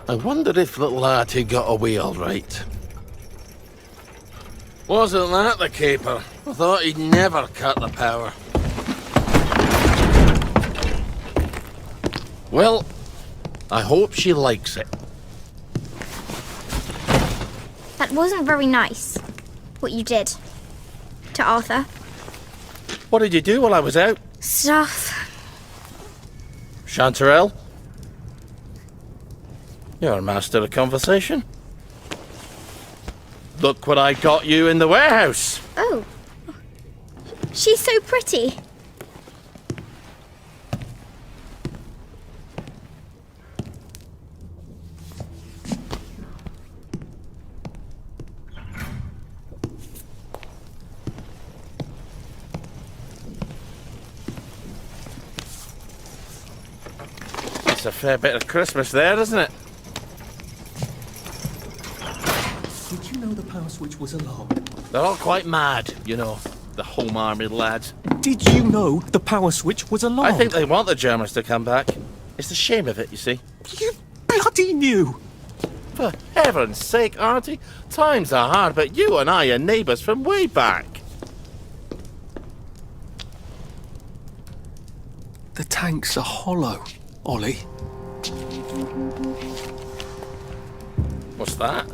I wonder if little Artie got away all right. Wasn't that the caper? I thought he'd never cut the power. Well, I hope she likes it. That wasn't very nice, what you did to Arthur. What did you do while I was out? Stuff. Chanterelle? You're a master of conversation. Look what I got you in the warehouse. Oh. She's so pretty. It's a fair bit of Christmas there, isn't it? Did you know the power switch was alarm? They're all quite mad, you know, the Home Army lads. Did you know the power switch was alarm? I think they want the Germans to come back. It's the shame of it, you see. You bloody knew! For heaven's sake, Artie, times are hard, but you and I are neighbours from way back. The tanks are hollow, Ollie. What's that?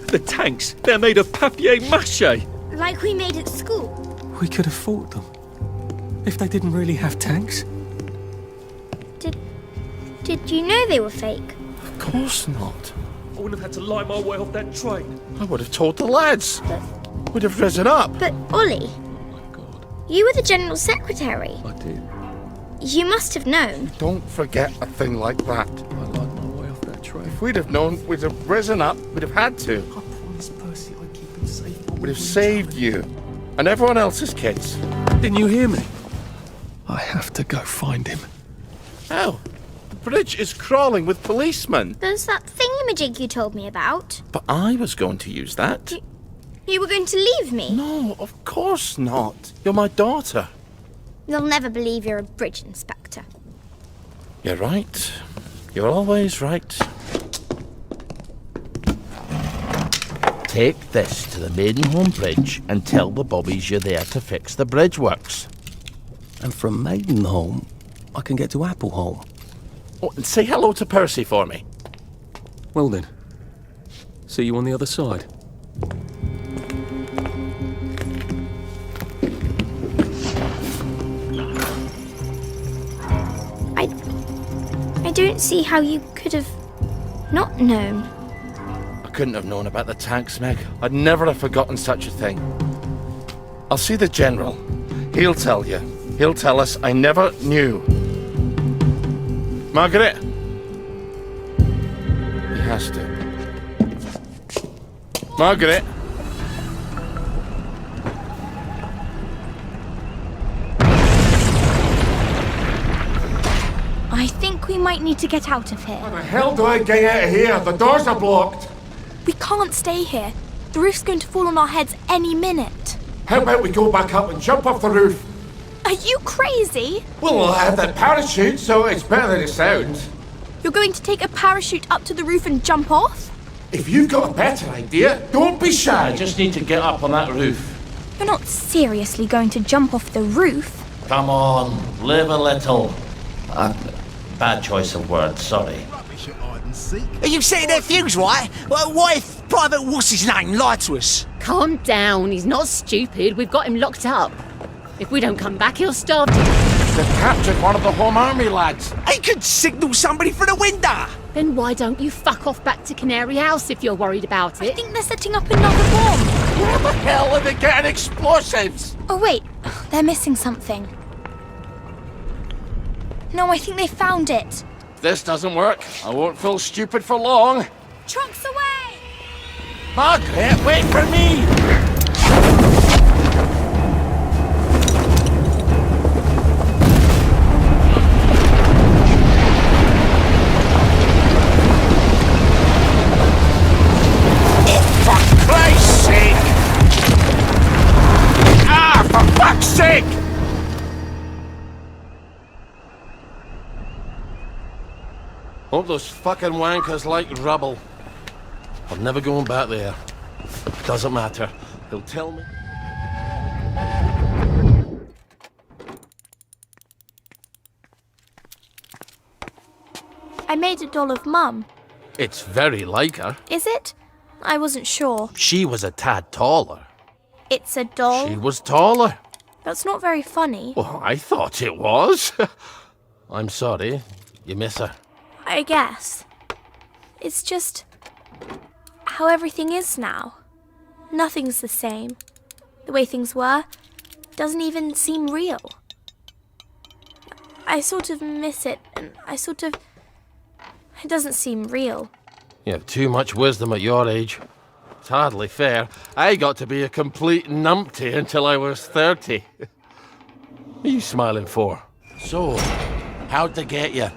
The tanks, they're made of papier-mâché. Like we made at school. We could have fought them. If they didn't really have tanks. Did you know they were fake? Of course not. I wouldn't have had to lie my way off that train. I would have told the lads. We'd have risen up. But Ollie, Oh my God, you were the General Secretary. I did. You must have known. Don't forget a thing like that. I lied my way off that train. If we'd have known, we'd have risen up, we'd have had to. I promised Percy I'd keep him safe. We'd have saved you. And everyone else's kids. Didn't you hear me? I have to go find him. How? The bridge is crawling with policemen. There's that thingamajig you told me about. But I was going to use that. You were going to leave me. No, of course not. You're my daughter. They'll never believe you're a bridge inspector. You're right. You're always right. Take this to the Maidenholm Bridge and tell the bobbies you're there to fix the bridge works. And from Maidenholm, I can get to Appleholm. Oh, and say hello to Percy for me. Well then, see you on the other side. I don't see how you could have not known. I couldn't have known about the tanks, Meg. I'd never have forgotten such a thing. I'll see the General. He'll tell you. He'll tell us I never knew. Margaret? He has to. Margaret? I think we might need to get out of here. How the hell do I get out of here? The doors are blocked. We can't stay here. The roof's going to fall on our heads any minute. How about we go back up and jump off the roof? Are you crazy? Well, I have that parachute, so it's better than it sounds. You're going to take a parachute up to the roof and jump off? If you've got a better idea, don't be shy. I just need to get up on that roof. You're not seriously going to jump off the roof? Come on, live a little. Bad choice of words, sorry. Are you setting their fuse, right? Well, what if Private What's-His-Name lied to us? Calm down, he's not stupid. We've got him locked up. If we don't come back, he'll starve to death. They've captured one of the Home Army lads. He could signal somebody through the window. Then why don't you fuck off back to Canary House if you're worried about I it? think they're setting up another bomb. Where the hell are they getting explosives? Oh wait, they're missing something. No, I think they found it. If this doesn't work, I won't feel stupid for long. Trucks away! Margaret, wait for me! For Christ's sake! Ah, for fuck's sake! Hope those fucking wankers like rubble. I'm never going back there. Doesn't matter. They'll tell me. I made a doll of Mum. It's very like her. Is it? I wasn't sure. She was a tad taller. It's a doll? She was taller. That's not very funny. Well, I thought it was. I'm sorry. You miss her. I guess. It's just how everything is now. Nothing's the same. The way things were doesn't even seem real. I sort of miss it, and it doesn't seem real. You have too much wisdom at your age. It's hardly fair. I got to be a complete numpty until I was 30. What are you smiling for? So, how'd they get you?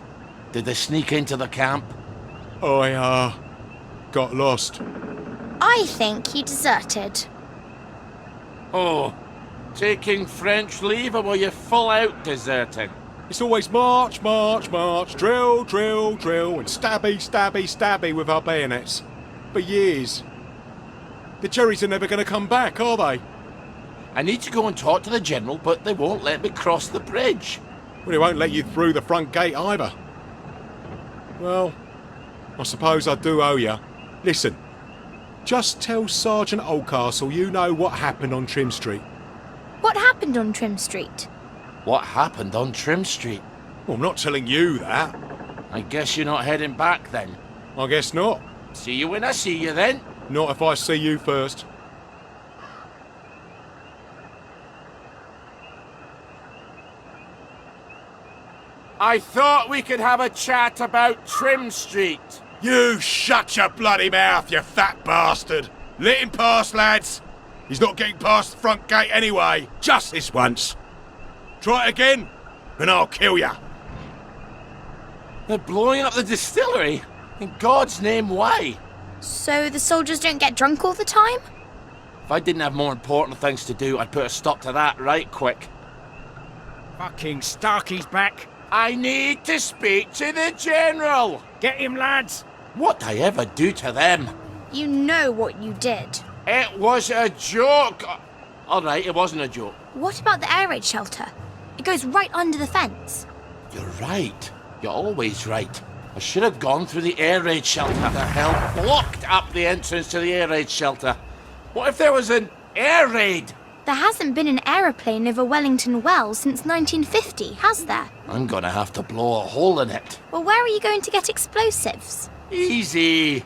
Did they sneak into the camp? I, got lost. I think he deserted. Oh, taking French leave, or were you full out deserting? It's always march, march, march, drill, drill, drill, and stabby, stabby, stabby with our bayonets. For years. The cherries are never going to come back, are they? I need to go and talk to the General, but they won't let me cross the bridge. Well, they won't let you through the front gate either. Well, I suppose I do owe you. Listen, just tell Sergeant Oldcastle you know what happened on Trim Street. What happened on Trim Street? What happened on Trim Street? Well, I'm not telling you that. I guess you're not heading back then. I guess not. See you when I see you then. Not if I see you first. I thought we could have a chat about Trim Street. You shut your bloody mouth, you fat bastard! Let him pass, lads! He's not getting past the front gate anyway, just this once. Try it again, and I'll kill ya. They're blowing up the distillery? In God's name, why? So the soldiers don't get drunk all the time? If I didn't have more important things to do, I'd put a stop to that right quick. Fucking Starkey's back. I need to speak to the General. Get him, lads. What'd I ever do to them? You know what you did. It was a joke. All right, it wasn't a joke. What about the air raid shelter? It goes right under the fence. You're right. You're always right. I should have gone through the air raid shelter. The hell blocked up the entrance to the air raid shelter. What if there was an air raid? There hasn't been an aeroplane over Wellington Wells since 1950, has there? I'm gonna have to blow a hole in it. Well, where are you going to get explosives? Easy.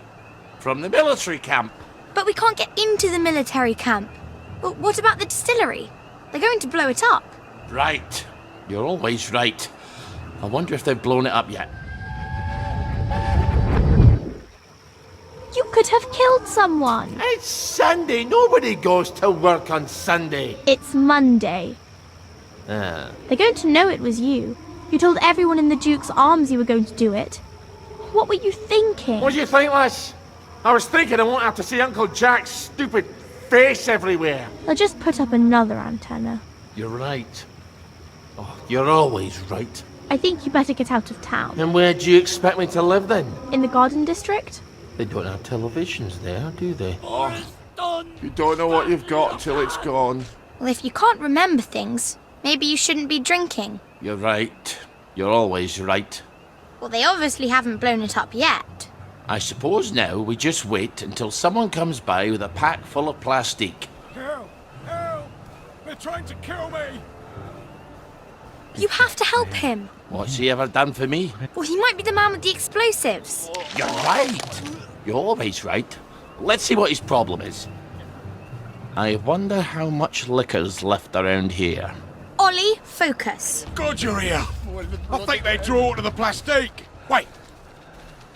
From the military camp. But we can't get into the military camp. Well, what about the distillery? They're going to blow it up. Right. You're always right. I wonder if they've blown it up yet. You could have killed someone. It's Sunday. Nobody goes to work on Sunday. It's Monday. They're going to know it was you. You told everyone in the Duke's Arms you were going to do it. What were you thinking? What do you think, lass? I was thinking I won't have to see Uncle Jack's stupid face everywhere. They'll just put up another antenna. You're right. Oh, you're always right. I think you better get out of town. And where do you expect me to live then? In the Garden District? They don't have televisions there, do they? You don't know what you've got until it's gone. Well, if you can't remember things, maybe you shouldn't be drinking. You're right. You're always right. Well, they obviously haven't blown it up yet. I suppose now we just wait until someone comes by with a pack full of plastique. Help! Help! They're trying to kill me! You have to help him. What's he ever done for me? Well, he might be the man with the explosives. You're right. You're always right. Let's see what his problem is. I wonder how much liquor's left around here. Ollie, focus. God, you're here! I think they draw to the plastique. Wait!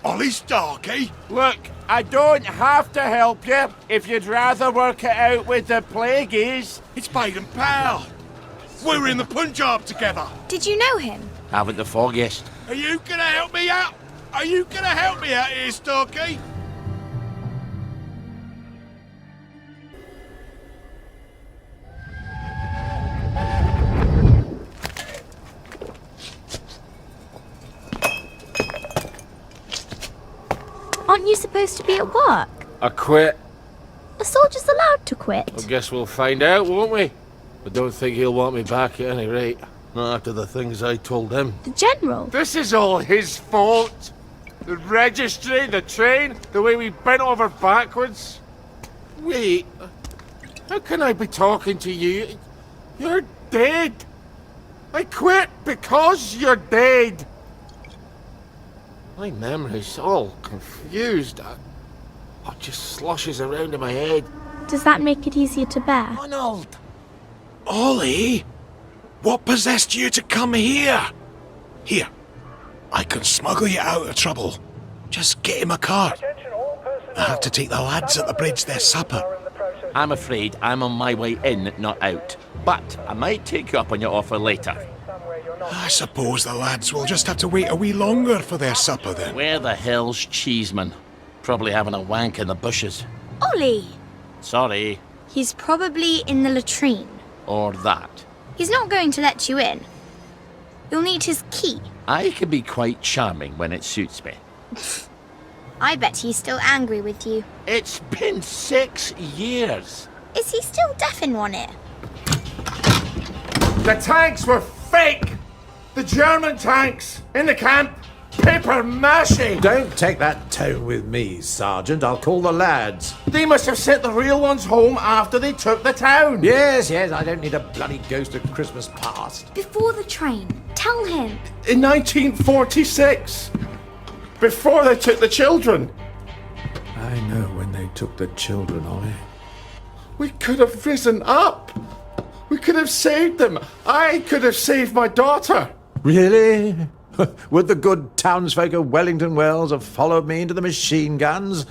Ollie Starkey? Look, I don't have to help you if you'd rather work it out with the plagueies. It's Baden Powell. We were in the Punjab together. Did you know him? Haven't the foggiest. Are you gonna help me out? Are you gonna help me out here, Starkey? Aren't you supposed to be at work? I quit. Are soldiers allowed to quit? I guess we'll find out, won't we? I don't think he'll want me back at any rate. Not after the things I told him. The general? This is all his fault. The registry, the train, the way we bent over backwards. Wait, how can I be talking to you? You're dead. I quit because you're dead. My memory's all confused. It just sloshes around in my head. Does that make it easier to bear? Donald! Ollie, what possessed you to come here? Here, I can smuggle you out of trouble. Just get in my car. I have to take the lads at the bridge their supper. I'm afraid I'm on my way in, not out. But I might take you up on your offer later. I suppose the lads will just have to wait a wee longer for their supper then. Where the hell's Cheeseman? Probably having a wank in the bushes. Ollie! Sorry. He's probably in the latrine. Or that. He's not going to let you in. You'll need his key. I can be quite charming when it suits me. I bet he's still angry with you. It's been 6 years. Is he still deaf in one ear? The tanks were fake! The German tanks in the camp. Paper mache! Don't take that tone with me, Sergeant. I'll call the lads. They must have sent the real ones home after they took the town. Yes, I don't need a bloody ghost of Christmas past. Before the train. Tell him. In 1946. Before they took the children. I know when they took the children, Ollie. We could have risen up. We could have saved them. I could have saved my daughter. Really? Would the good townsfolk of Wellington Wells have followed me into the machine guns?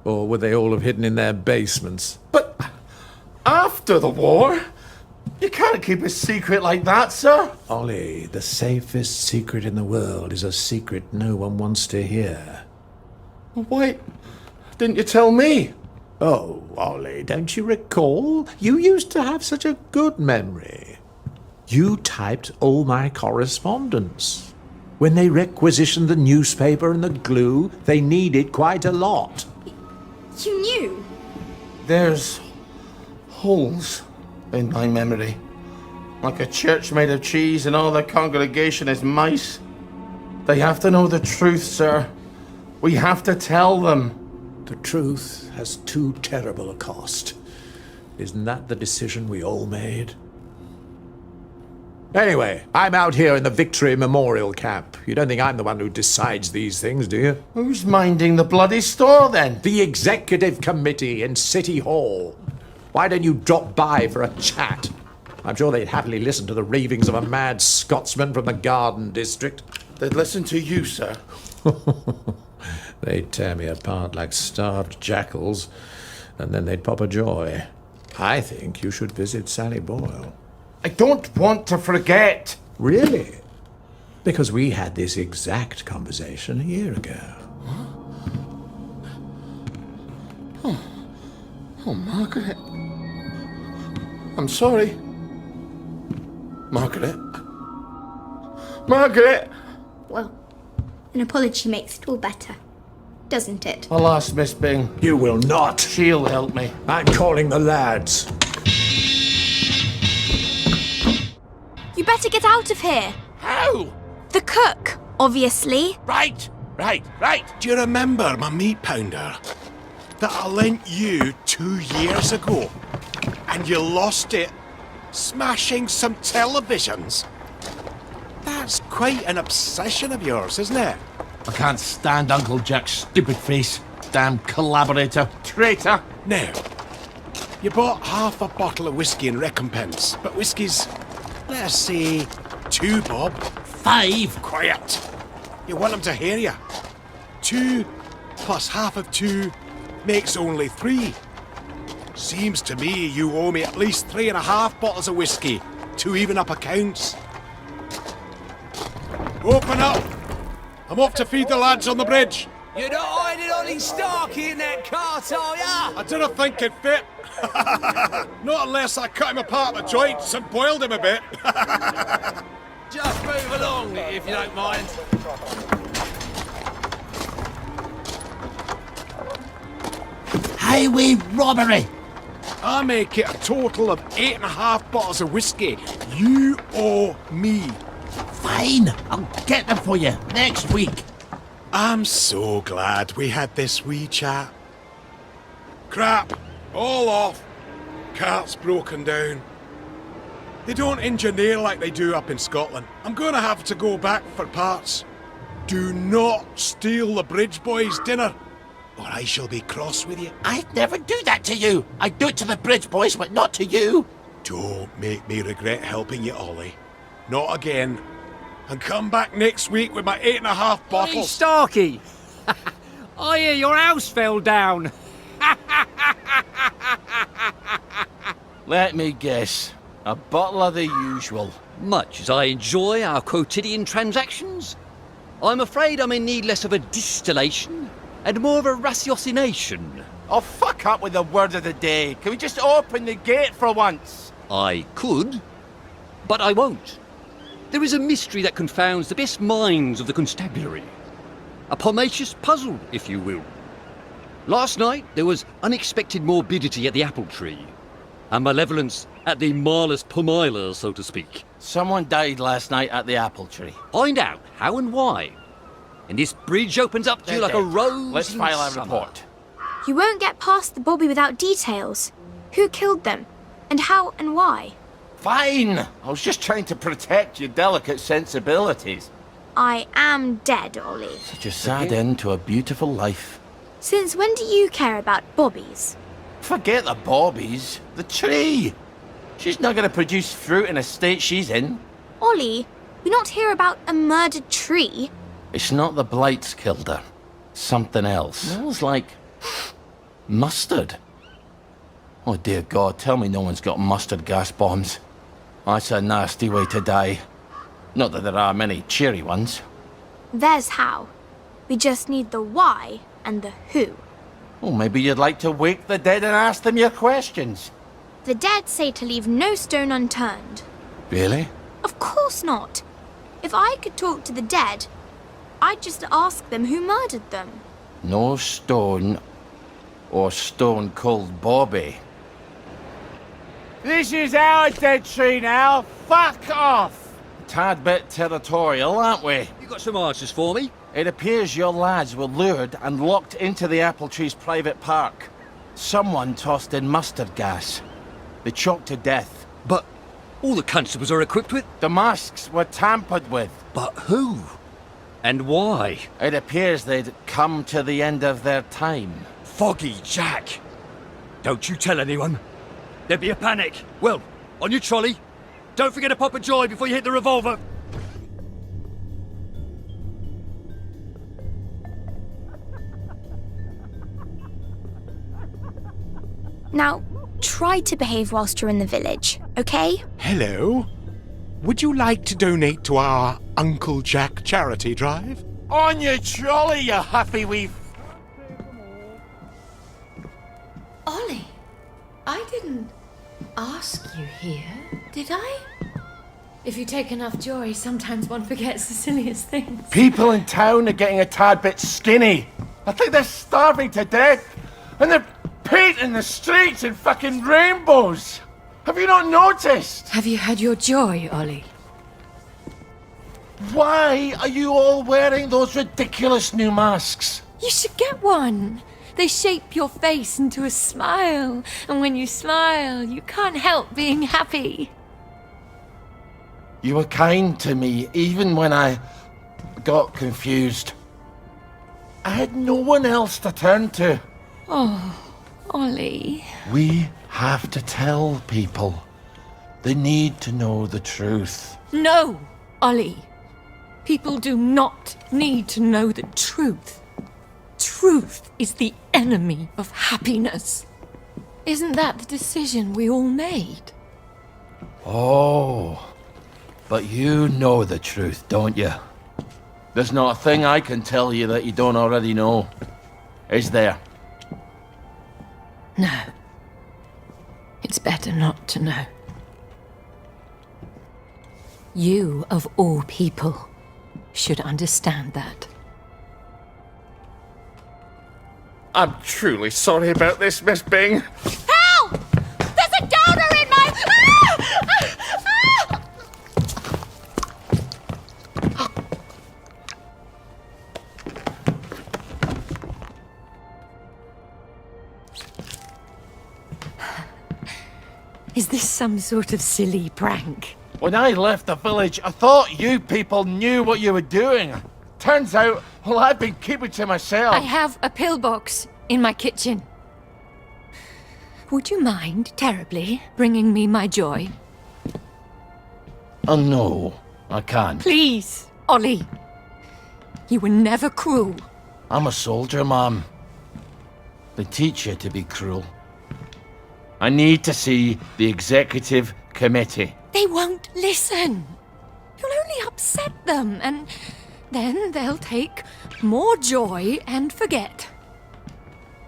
Or would they all have hidden in their basements? But after the war, you can't keep a secret like that, sir. Ollie, the safest secret in the world is a secret no one wants to hear. Why didn't you tell me? Oh, Ollie, don't you recall? You used to have such a good memory. You typed all my correspondence. When they requisitioned the newspaper and the glue, they needed quite a lot. You knew? There's holes in my memory. Like a church made of cheese and all the congregation is mice. They have to know the truth, sir. We have to tell them. The truth has too terrible a cost. Isn't that the decision we all made? Anyway, I'm out here in the Victory Memorial Camp. You don't think I'm the one who decides these things, do you? Who's minding the bloody store, then? The Executive Committee in City Hall. Why don't you drop by for a chat? I'm sure they'd happily listen to the ravings of a mad Scotsman from the Garden District. They'd listen to you, sir. They'd tear me apart like starved jackals, and then they'd pop a joy. I think you should visit Sally Boyle. I don't want to forget. Really? Because we had this exact conversation a year ago. Oh, Margaret. I'm sorry. Margaret. Margaret! Well, an apology makes it all better, doesn't it? I'll ask Miss Bing. You will not. She'll help me. I'm calling the lads. You better get out of here. How? The cook, obviously. Right. Do you remember my meat pounder that I lent you 2 years ago? And you lost it smashing some televisions? That's quite an obsession of yours, isn't it? I can't stand Uncle Jack's stupid face. Damn collaborator. Traitor. Now, you bought half a bottle of whiskey in recompense, but whiskey's, let us say, 2 bob. 5. Quiet. You want them to hear you. 2 plus half of 2 makes only 3. Seems to me you owe me at least 3.5 bottles of whiskey to even up accounts. Open up! I'm off to feed the lads on the bridge. You're not hiding Ollie Starkey in that cart, are ya? I didn't think it fit. Not unless I cut him apart at the joints and boiled him a bit. Just move along, if you don't mind. highway robbery. I make it a total of 8.5 bottles of whiskey. You owe me. Fine, I'll get them for you next week. I'm so glad we had this wee chat. Crap, all off. Cart's broken down. They don't engineer like they do up in Scotland. I'm going to have to go back for parts. Do not steal the bridge boys' dinner, or I shall be cross with you. I'd never do that to you. I'd do it to the bridge boys, but not to you. Don't make me regret helping you, Ollie. Not again. And come back next week with my 8.5 Hey, bottles. Starkey! I hear your house fell down. Let me guess. A bottle of the usual. Much as I enjoy our quotidian transactions, I'm afraid I'm in need less of a distillation and more of a ratiocination. Oh, fuck up with the word of the day. Can we just open the gate for once? I could, but I won't. There is a mystery that confounds the best minds of the constabulary. A pomacious puzzle, if you will. Last night, there was unexpected morbidity at the apple tree, and malevolence at the Marlus Pomiler, so to speak. Someone died last night at the apple tree. Find out how and why. And this bridge opens up to you like a rose. Let's in file our summer. report. You won't get past the Bobby without details. Who killed them? And how and why? Fine! I was just trying to protect your delicate sensibilities. I am dead, Ollie. Such a sad end to a beautiful life. Since when do you care about bobbies? Forget the bobbies. The tree! She's not going to produce fruit in a state she's in. Ollie, we not hear about a murdered tree. It's not the blights killed her. Something else. Smells like mustard. Oh dear God, tell me no one's got mustard gas bombs. That's a nasty way to die. Not that there are many cheery ones. There's how. We just need the why and the who. Oh, maybe you'd like to wake the dead and ask them your questions. The dead say to leave no stone unturned. Really? Of course not. If I could talk to the dead, I'd just ask them who murdered them. No stone or Stone Cold Bobby. This is our dead tree now. Fuck off! Tad bit territorial, aren't we? You got some answers for me? It appears your lads were lured and locked into the apple tree's private park. Someone tossed in mustard gas. They choked to death. But all the constables are equipped with... The masks were tampered with. But who? And why? It appears they'd come to the end of their time. Foggy Jack! Don't you tell anyone. There'd be a panic. Well, on your trolley. Don't forget to pop a joy before you hit the revolver. Now, try to behave whilst you're in the village, okay? Hello. Would you like to donate to our Uncle Jack charity drive? On your trolley, you huffy wee... Ollie, I didn't ask you here, did I? If you take enough joy, sometimes one forgets the silliest things. People in town are getting a tad bit skinny. I think they're starving to death. And they're painting the streets in fucking rainbows. Have you not noticed? Have you had your joy, Ollie? Why are you all wearing those ridiculous new masks? You should get one. They shape your face into a smile, and when you smile, you can't help being happy. You were kind to me, even when I got confused. I had no one else to turn to. Oh, Ollie. We have to tell people. They need to know the truth. No, Ollie. People do not need to know the truth. Truth is the enemy of happiness. Isn't that the decision we all made? Oh, but you know the truth, don't you? There's not a thing I can tell you that you don't already know. Is there? No. It's better not to know. You, of all people, should understand that. I'm truly sorry about this, Miss Bing. Help! There's a donor in my... Is this some sort of silly prank? When I left the village, I thought you people knew what you were doing. Turns out, well, I've been keeping to myself. I have a pillbox in my kitchen. Would you mind terribly bringing me my joy? Oh, no, I can't. Please, Ollie. You were never cruel. I'm a soldier, Mum. They teach you to be cruel. I need to see the executive committee. They won't listen. You'll only upset them, and then they'll take more joy and forget.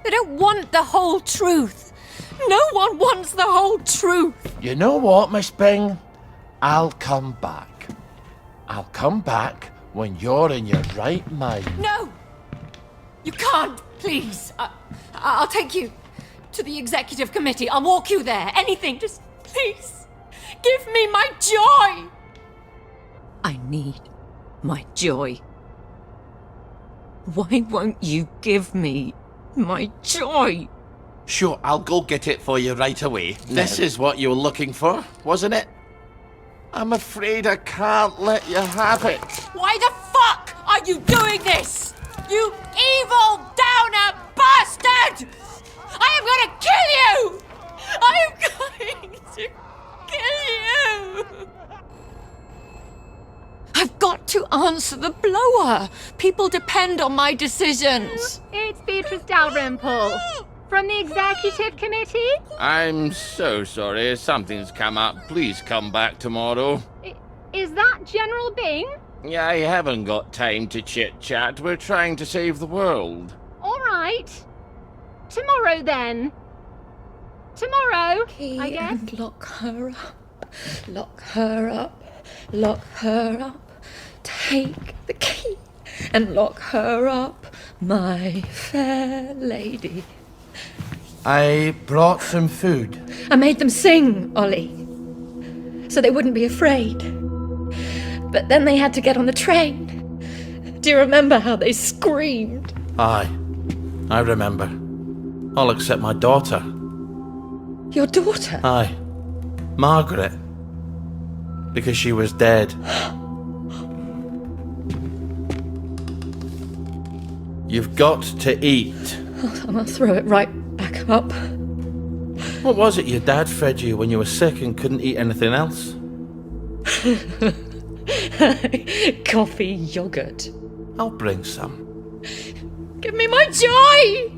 They don't want the whole truth. No one wants the whole truth. You know what, Miss Bing? I'll come back. I'll come back when you're in your right mind. No! You can't, please. I'll take you to the executive committee. I'll walk you there. Anything, just please. Give me my joy! I need my joy. Why won't you give me my joy? Sure, I'll go get it for you right away. This is what you were looking for, wasn't it? I'm afraid I can't let you have it. Why the fuck are you doing this? You evil downer bastard! I am gonna kill you! I am going to kill you! I've got to answer the blower. People depend on my decisions. It's Beatrice Dalrymple. From the executive committee? I'm so sorry. Something's come up. Please come back tomorrow. Is that General Bing? Yeah, I haven't got time to chit-chat. We're trying to save the world. All right. Tomorrow, then. Tomorrow, I guess. And lock her up. Lock her up. Lock her up. Take the key and lock her up, my fair lady. I brought some food. I made them sing, Ollie, so they wouldn't be afraid. But then they had to get on the train. Do you remember how they screamed? Aye, I remember. All except my daughter. Your daughter? Aye, Margaret. Because she was dead. You've got to eat. I'm gonna throw it right back up. What was it your dad fed you when you were sick and couldn't eat anything else? Coffee yogurt. I'll bring some. Give me my joy!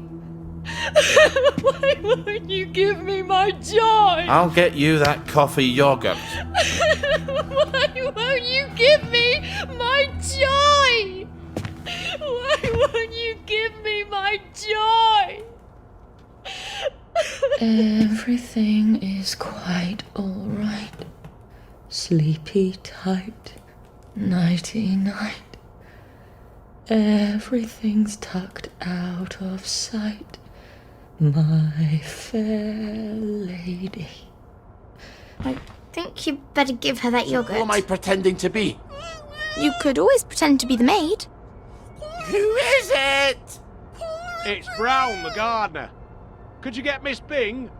Why won't you give me my joy? I'll get you that coffee yogurt. Why won't you give me my joy? Why won't you give me my joy? Everything is quite all right. Sleepy tight, nighty night. Everything's tucked out of sight, my fair lady. I think you better give her that yogurt. Who am I pretending to be? You could always pretend to be the maid. Who is it? It's Brown, the gardener. Could you get Miss Bing?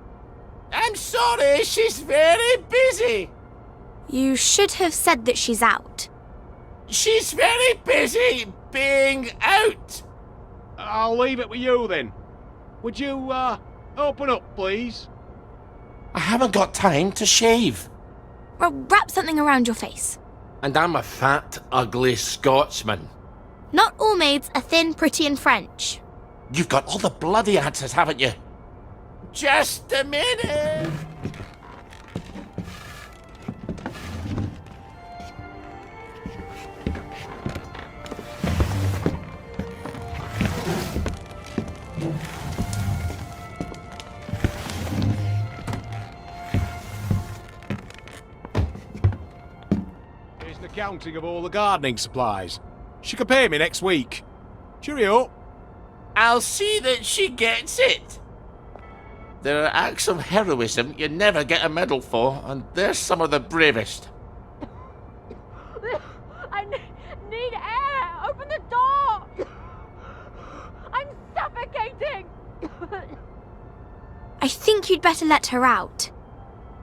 I'm sorry, she's very busy. You should have said that she's out. She's very busy being out. I'll leave it with you then. Would you, open up, please? I haven't got time to shave. Well, wrap something around your face. And I'm a fat, ugly Scotsman. Not all maids are thin, pretty, and French. You've got all the bloody answers, haven't you? Just a minute. Here's an accounting of all the gardening supplies. She can pay me next week. Cheerio. I'll see that she gets it. There are acts of heroism you never get a medal for, and they're some of the bravest. I need air! Open the door! I'm suffocating! I think you'd better let her out.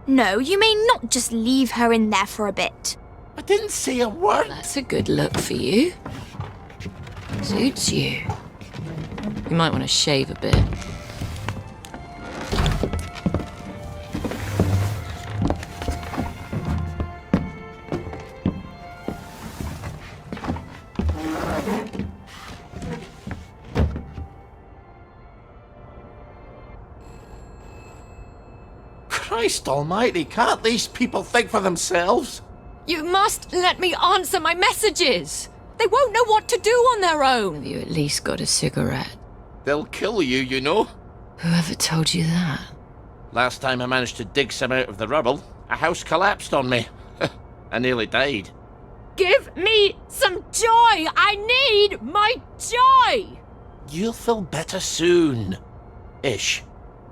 No, you may not just leave her in there for a bit. I didn't say a word. That's a good look for you. Suits you. You might want to shave a bit. Christ almighty, can't these people think for themselves? You must let me answer my messages. They won't know what to do on their own. Have you at least got a cigarette? They'll kill you, you know. Whoever told you that? Last time I managed to dig some out of the rubble, a house collapsed on me. I nearly died. Give me some joy! I need my joy! You'll feel better soon. Ish,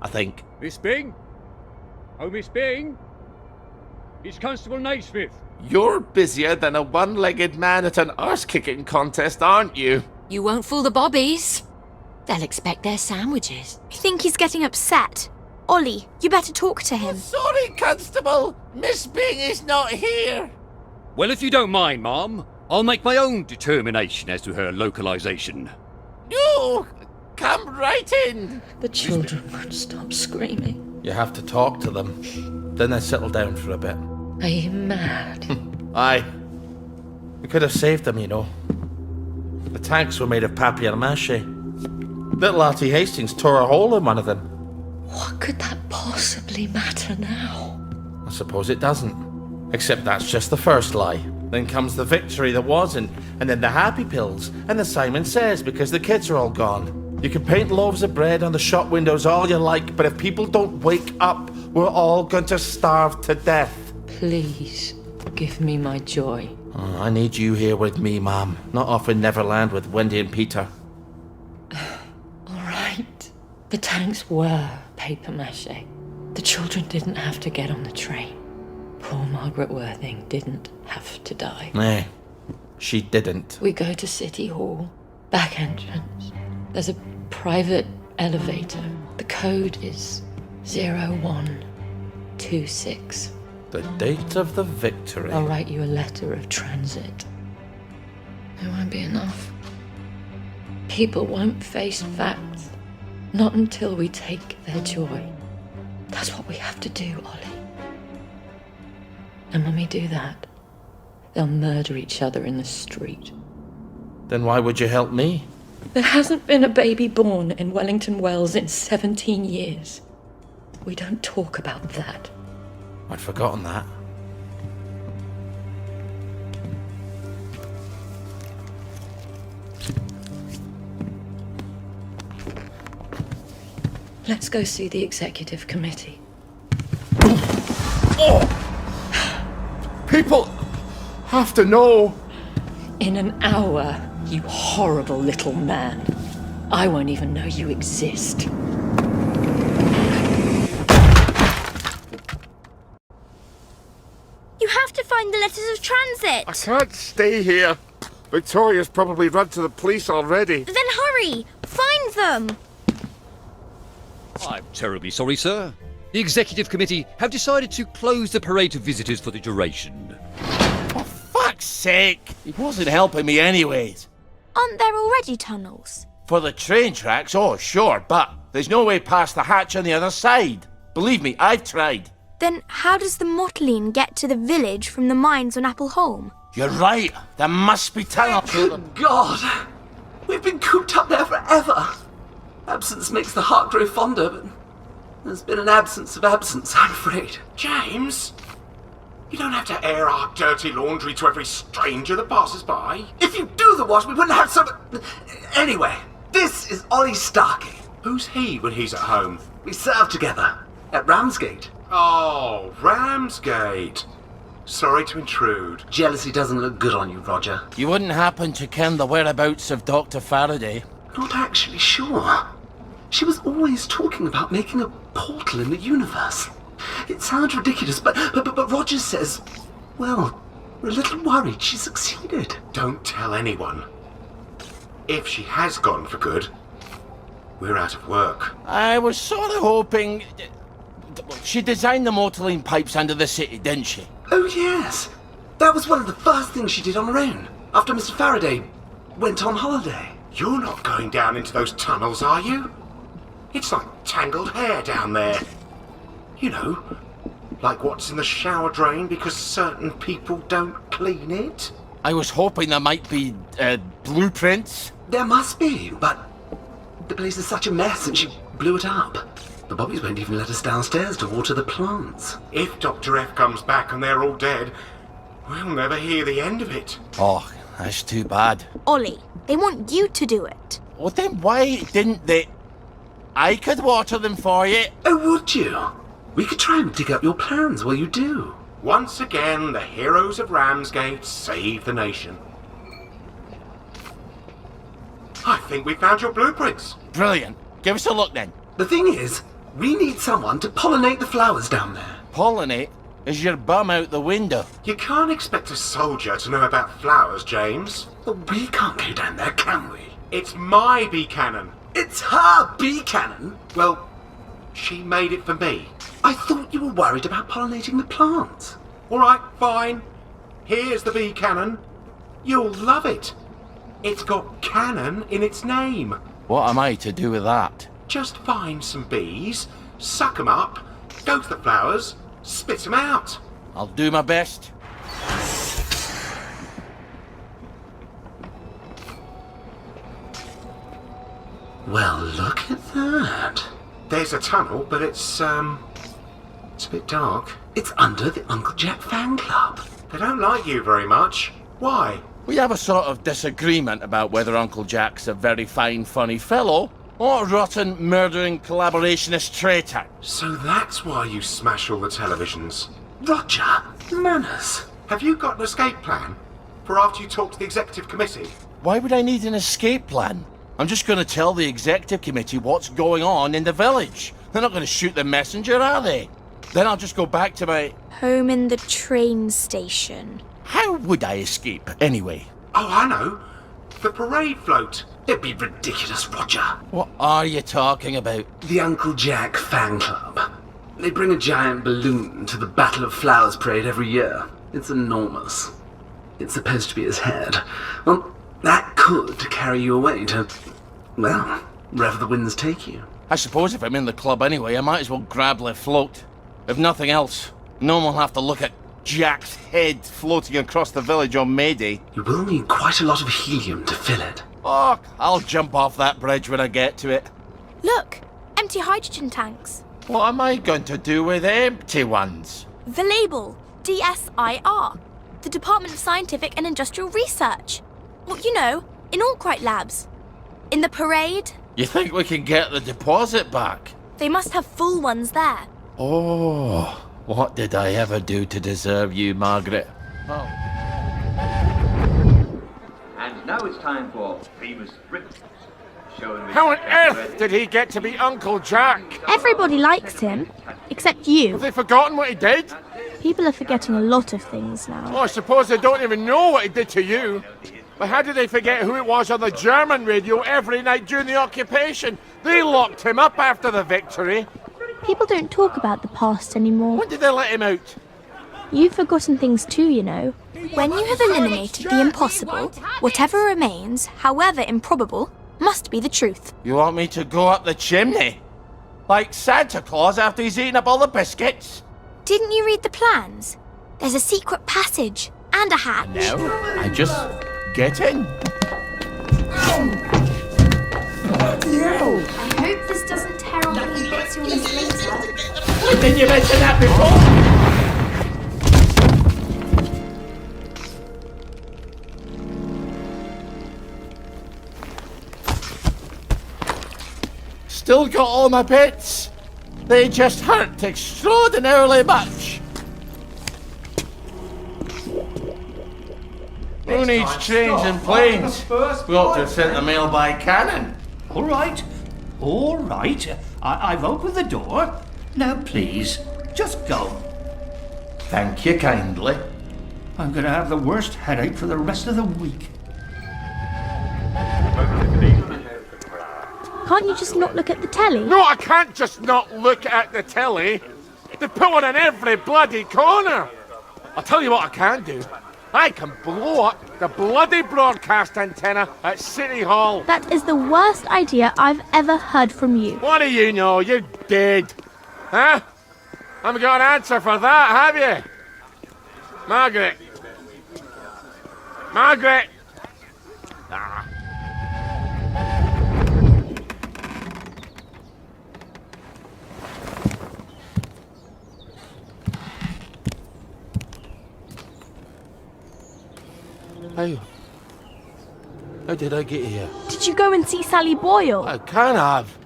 I think. Miss Bing? Oh, Miss Bing? It's Constable Naismith. You're busier than a one-legged man at an arse-kicking contest, aren't you? You won't fool the bobbies. They'll expect their sandwiches. I think he's getting upset. Ollie, you better talk to him. Sorry, Constable. Miss Bing is not here. Well, if you don't mind, Ma'am, I'll make my own determination as to her localization. No! Come right in. The children won't stop screaming. You have to talk to them. Then they settle down for a bit. Are you mad? Aye. We could have saved them, you know. The tanks were made of papier-mâché. Little Artie Hastings tore a hole in one of them. What could that possibly matter now? I suppose it doesn't. Except that's just the first lie. Then comes the victory that wasn't, and then the happy pills, and the Simon Says because the kids are all gone. You can paint loaves of bread on the shop windows all you like, but if people don't wake up, we're all going to starve to death. Please, give me my joy. Oh, I need you here with me, Ma'am. Not off in Neverland with Wendy and Peter. All right. The tanks were papier-mâché. The children didn't have to get on the train. Poor Margaret Worthing didn't have to die. Nay, she didn't. We go to City Hall, back entrance. There's a private elevator. The code is 0126. The date of the victory. I'll write you a letter of transit. It won't be enough. People won't face facts. Not until we take their joy. That's what we have to do, Ollie. And when we do that, they'll murder each other in the street. Then why would you help me? There hasn't been a baby born in Wellington Wells in 17 years. We don't talk about that. I'd forgotten that. Let's go see the executive committee. Oh! People have to know. In an hour, you horrible little man. I won't even know you exist. You have to find the letters of transit. I can't stay here. Victoria's probably run to the police already. Then hurry! Find them! I'm terribly sorry, sir. The Executive Committee have decided to close the parade to visitors for the duration. For fuck's sake! He wasn't helping me anyways. Aren't there already tunnels? For the train tracks, oh sure, but there's no way past the hatch on the other side. Believe me, I've tried. Then how does the Mottling get to the village from the mines on Appleholme? You're right. There must be tunnels. Good God! We've been cooped up there forever. Absence makes the heart grow fonder, but there's been an absence of absence, I'm afraid. James, you don't have to air our dirty laundry to every stranger that passes by. If you do the wash, we wouldn't have so... Anyway, this is Ollie Starkey. Who's he when he's at home? We served together at Ramsgate. Oh, Ramsgate. Sorry to intrude. Jealousy doesn't look good on you, Roger. You wouldn't happen to ken the whereabouts of Dr. Faraday? Not actually sure. She was always talking about making a portal in the universe. It sounds ridiculous, but Rogers says, well, we're a little worried she succeeded. Don't tell anyone. If she has gone for good, we're out of work. I was sort of hoping... She designed the motorline pipes under the city, didn't she? Oh, yes. That was one of the first things she did on her own, after Mr. Faraday went on holiday. You're not going down into those tunnels, are you? It's like tangled hair down there. You know, like what's in the shower drain because certain people don't clean it. I was hoping there might be, blueprints. There must be, but the place is such a mess and she blew it up. The Bobbies won't even let us downstairs to water the plants. If Dr. F comes back and they're all dead, we'll never hear the end of it. Oh, that's too bad. Ollie, they want you to do it. Well, then why didn't they... I could water them for you. Oh, would you? We could try and dig up your plans while you do. Once again, the heroes of Ramsgate save the nation. I think we found your blueprints. Brilliant. Give us a look then. The thing is, we need someone to pollinate the flowers down there. Pollinate? Is your bum out the window? You can't expect a soldier to know about flowers, James. But we can't go down there, can we? It's my bee cannon. It's her bee cannon? Well, she made it for me. I thought you were worried about pollinating the plants. All right, fine. Here's the bee cannon. You'll love it. It's got cannon in its name. What am I to do with that? Just find some bees, suck them up, go to the flowers, spit them out. I'll do my best. Well, look at that. There's a tunnel, but it's a bit dark. It's under the Uncle Jack fan club. They don't like you very much. Why? We have a sort of disagreement about whether Uncle Jack's a very fine, funny fellow or a rotten, murdering, collaborationist traitor. So that's why you smash all the televisions. Roger, manners. Have you got an escape plan for after you talk to the executive committee? Why would I need an escape plan? I'm just going to tell the executive committee what's going on in the village. They're not going to shoot the messenger, are they? Then I'll just go back to my... Home in the train station. How would I escape, anyway? Oh, I know. The parade float. It'd be ridiculous, Roger. What are you talking about? The Uncle Jack fan club. They bring a giant balloon to the Battle of Flowers parade every year. It's enormous. It's supposed to be his head. Well, that could carry you away to, well, wherever the winds take you. I suppose if I'm in the club anyway, I might as well grab the float. If nothing else, no one will have to look at Jack's head floating across the village on May Day. You will need quite a lot of helium to fill it. Oh, I'll jump off that bridge when I get to it. Look, empty hydrogen tanks. What am I going to do with empty ones? The label, DSIR, the Department of Scientific and Industrial Research. Well, you know, in Arkwright Labs. In the parade. You think we can get the deposit back? They must have full ones there. Oh, what did I ever do to deserve you, Margaret? Oh. And now it's time for famous Brit. How on earth did he get to be Uncle Jack? Everybody likes him, except you. Have they forgotten what he did? People are forgetting a lot of things now. Oh, I suppose they don't even know what he did to you. But how did they forget who it was on the German radio every night during the occupation? They locked him up after the victory. People don't talk about the past anymore. When did they let him out? You've forgotten things too, you know. When you have eliminated the impossible, whatever remains, however improbable, must be the truth. You want me to go up the chimney? Like Santa Claus after he's eaten up all the biscuits? Didn't you read the plans? There's a secret passage and a hatch. No, I just get in. I hope this doesn't tear off any bits you'll miss later. When did you mention that before? Still got all my bits. They just hurt extraordinarily much. Who needs trains and planes? We ought to have sent the mail by cannon. All right. All right. I've opened the door. Now, please, just go. Thank you kindly. I'm going to have the worst headache for the rest of the week. Can't you just not look at the telly? No, I can't just not look at the telly. They put one in every bloody corner. I'll tell you what I can do. I can blow up the bloody broadcast antenna at City Hall. That is the worst idea I've ever heard from you. What do you know? You're dead. Huh? Haven't got an answer for that, have you? Margaret. Margaret! Ah. How did I get here? Did you go and see Sally Boyle? I can't have.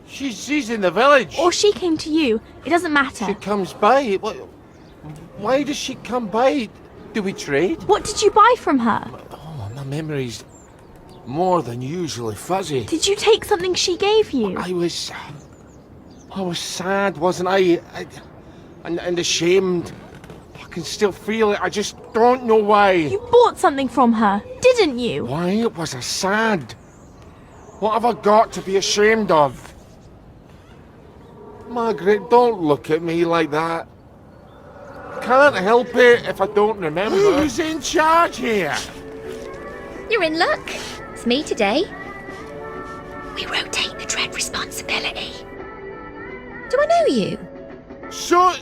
She's in the village. Or she came to you. It doesn't matter. She comes by. Why does she come by? Do we trade? What did you buy from her? Oh, my memory's more than usually fuzzy. Did you take something she gave you? I was sad, wasn't I? And ashamed. I can still feel it. I just don't know why. You bought something from her, didn't you? Why was I sad? What have I got to be ashamed of? Margaret, don't look at me like that. I can't help it if I don't remember. Who's in charge here? You're in luck. It's me today. We rotate the dread responsibility. Do I know you? So,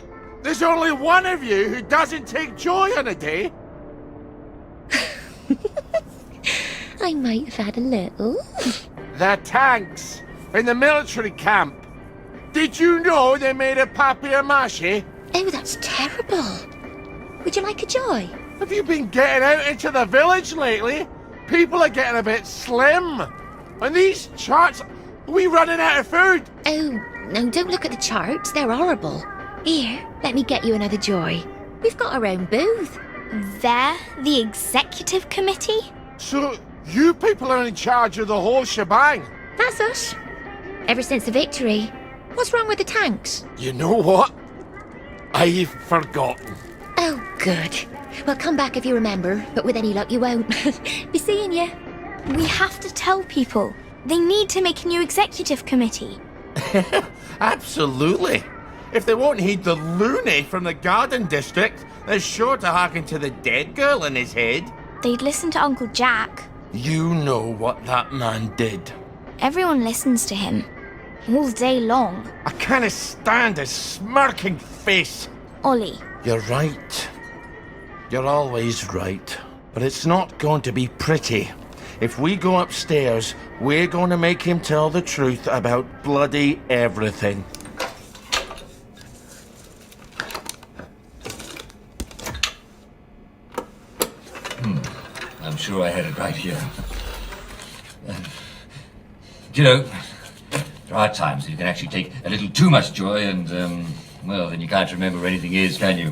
there's only one of you who doesn't take joy on a day? I might have had a little. The tanks in the military camp. Did you know they made a papier-mâché? Oh, that's terrible. Would you like a joy? Have you been getting out into the village lately? People are getting a bit slim. And these charts, are we running out of food? Oh, no, don't look at the charts. They're horrible. Here, let me get you another joy. We've got our own booth. They're the executive committee? So, you people are in charge of the whole shebang? That's us. Ever since the victory. What's wrong with the tanks? You know what? I've forgotten. Oh, good. Well, come back if you remember, but with any luck you won't. Be seeing you. We have to tell people. They need to make a new executive committee. Absolutely. If they won't heed the loony from the garden district, they're sure to hearken to the dead girl in his head. They'd listen to Uncle Jack. You know what that man did. Everyone listens to him. All day long. I can't stand his smirking face. Ollie. You're right. You're always right. But it's not going to be pretty. If we go upstairs, we're going to make him tell the truth about bloody everything. I'm sure I had it right here. You know, there are times that you can actually take a little too much joy and, well, then you can't remember where anything is, can you?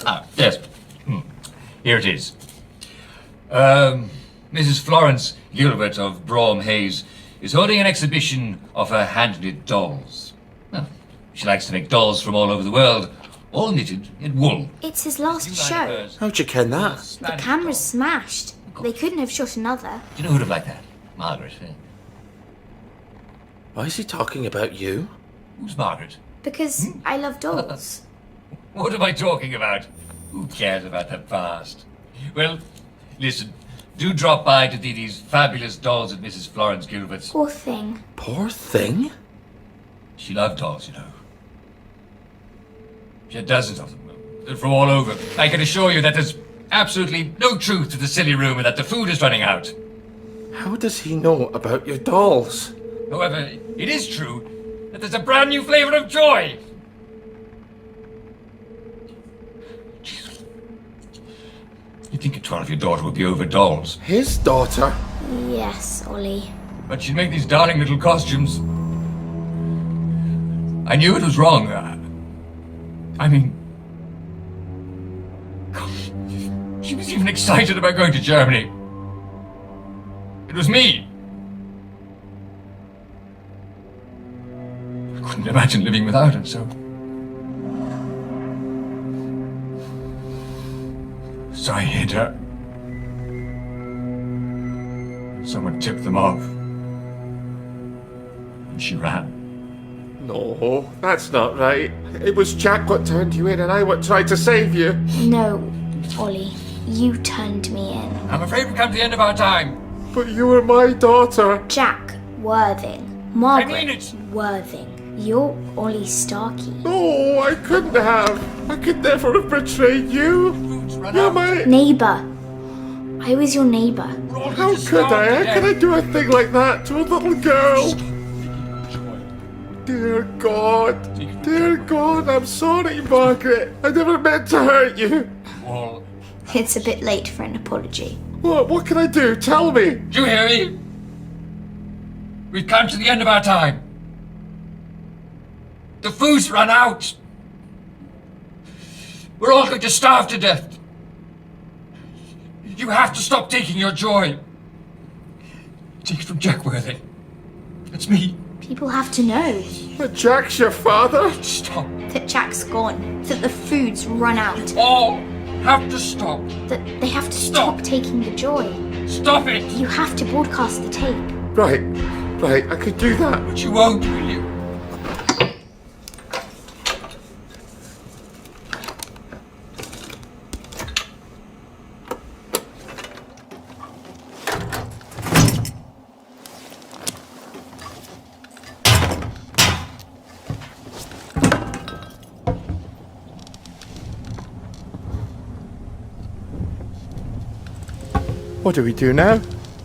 Ah, yes. Here it is. Mrs. Florence Gilbert of Brougham Hayes is holding an exhibition of her hand-knit dolls. Well, she likes to make dolls from all over the world, all knitted in wool. It's his last show. How'd you ken that? The camera's smashed. They couldn't have shot another. Do you know who'd have liked that? Margaret. Why is he talking about you? Who's Margaret? Because I love dolls. What am I talking about? Who cares about the past? Well, listen, do drop by to see these fabulous dolls at Mrs. Florence Gilbert's. Poor thing. Poor thing? She loved dolls, you know. She had dozens of them. They're from all over. I can assure you that there's absolutely no truth to the silly rumour that the food is running out. How does he know about your dolls? However, it is true that there's a brand new flavour of joy. Jesus. You'd think a 12-year daughter would be over dolls. His daughter? Yes, Ollie. But she'd make these darling little costumes. I knew it was wrong. I mean... Gosh, she was even excited about going to Germany. It was me. couldn't imagine living without her, so... So I hid her. Someone tipped them off. And she ran. No, that's not right. It was Jack what turned you in and I what tried to save you. No, Ollie. You turned me in. I'm afraid we've come to the end of our time. But you were my daughter. Jack Worthing. Margaret I mean it. Worthing. You're Ollie Starkey. No, I couldn't have. I could never have betrayed you. You're my... Neighbour. I was your neighbour. How could I? How could I do a thing like that to a little girl? Dear God. Dear God, I'm sorry, Margaret. I never meant to hurt you. Well... It's a bit late for an apology. What can I do? Tell me. Do you hear me? We've come to the end of our time. The food's run out. We're all going to starve to death. You have to stop taking your joy. Take it from Jack Worthing. That's me. People have to know. But Jack's your father? Stop. That Jack's gone. That the food's run out. All have to stop. That they have to stop taking the joy. Stop it! You have to broadcast the tape. Right, I could do that. But you won't, will you? What do we do now?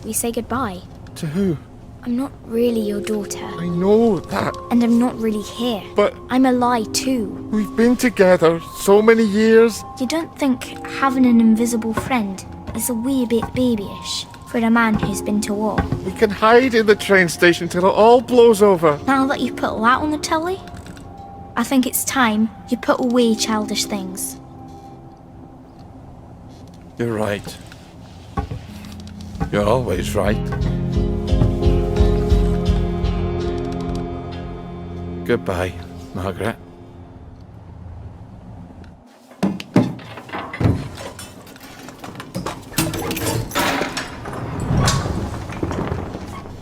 We say goodbye. To who? I'm not really your daughter. I know that. And I'm not really here. But... I'm a lie too. We've been together so many years. You don't think having an invisible friend is a wee bit babyish for a man who's been to war? We can hide in the train station till it all blows over. Now that you've put that on the telly, I think it's time you put away childish things. You're right. You're always right. Goodbye, Margaret.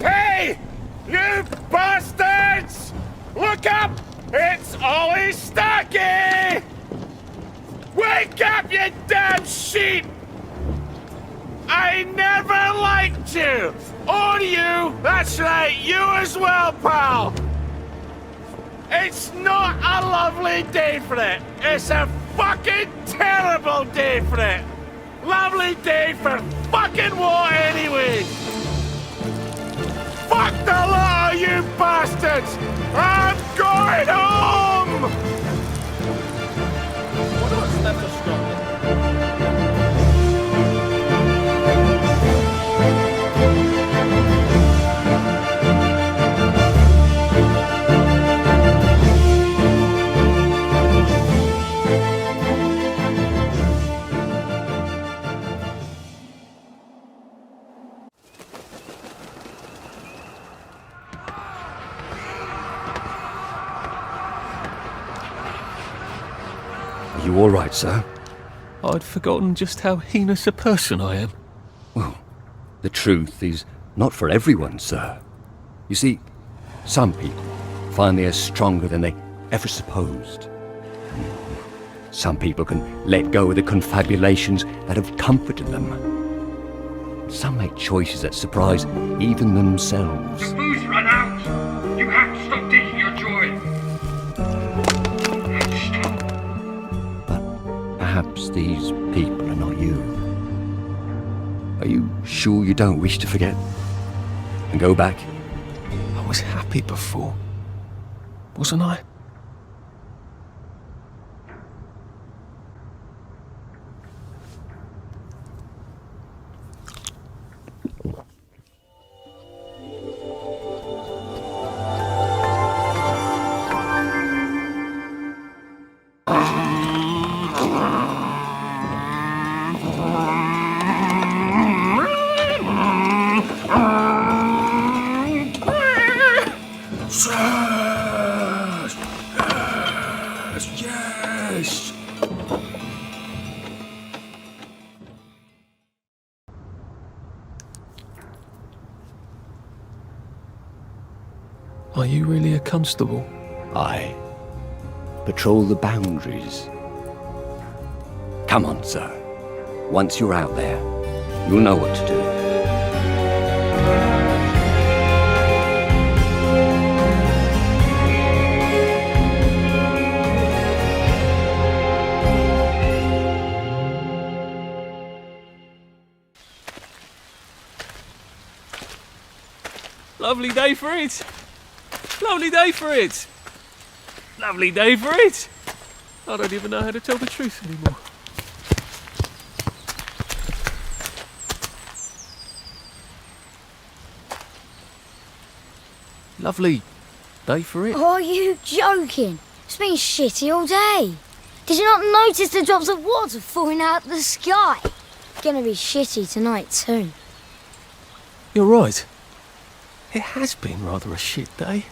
Hey! You bastards! Look up! It's Ollie Starkey! Wake up, you damn sheep! I never liked you! Or you! That's right, you as well, pal! It's not a lovely day for it! It's a fucking terrible day for it! Lovely day for fucking what anyway! Fuck the lot of you bastards! I'm going home! What's left of Scotland? Are you all right, sir? I'd forgotten just how heinous a person I am. Well, the truth is not for everyone, sir. You see, some people find they are stronger than they ever supposed. Some people can let go of the confabulations that have comforted them. Some make choices that surprise even themselves. The food's run out. You have to stop taking your joy. Perhaps these people are not you. Are you sure you don't wish to forget? And go back? I was happy before, wasn't I? Are you really a constable? Aye. Patrol the boundaries. Come on, sir. Once you're out there, you'll know what to do. Lovely day for it. Lovely day for it. Lovely day for it. I don't even know how to tell the truth anymore. Lovely day for it. Are you joking? It's been shitty all day. Did you not notice the drops of water falling out of the sky? Gonna be shitty tonight too. You're right. It has been rather a shit day.